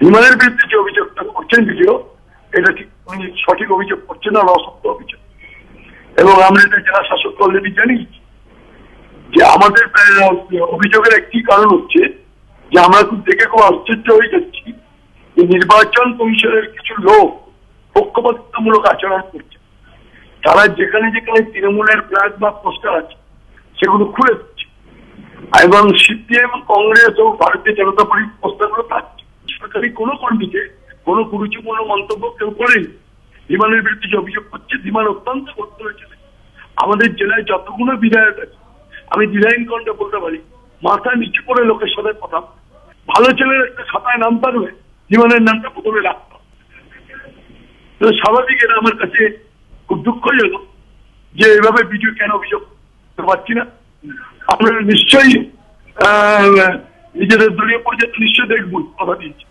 বিমানের বিরুদ্ধে যে অভিযোগটা করছেন ভিডিও, এটা ঠিক উনি সঠিক অভিযোগ করছেন না, অসত্য অভিযোগ। এবং আমরা এটা জেলা শাসক অলরেডি জানি যে আমাদের অভিযোগের একটি কারণ হচ্ছে যে আমরা খুব দেখে খুব আশ্চর্য হয়ে যাচ্ছি যে নির্বাচন কমিশনের কিছু লোক পক্ষপাতিত্বমূলক আচরণ করছে। তারা যেখানে যেখানে তৃণমূলের ফ্ল্যাগ বা পোস্টার আছে সেগুলো খুলে দিচ্ছে, এবং সিপিএম, কংগ্রেস ও ভারতীয় জনতা পার্টির পোস্টারগুলো পাচ্ছে। সরকারি কোনো কর্মীকে কোনো গুরুত্বপূর্ণ মন্তব্য কেউ করেনি। বিমানের বিরুদ্ধে যে অভিযোগ করছে, বিমান অত্যন্ত করতে হয়েছে। আমাদের জেলায় যতগুলো বিধায়ক আছে, আমি ডিজাইন কন্টে বলতে পারি, মাথা নিচু করে লোকের সাথে কথা। ভালো ছেলের একটা খাতায় নাম থাকবে, বিমানের নামটা প্রথমে রাখতো। তো স্বাভাবিক, এটা আমার কাছে খুব দুঃখজনক যে এভাবে ভিডিও কেন অভিযোগ করতে পারছি না। আপনারা নিশ্চয়ই নিজেদের দলীয় পর্যায়ে নিশ্চয়ই দেখবেন, কথা দিয়েছি।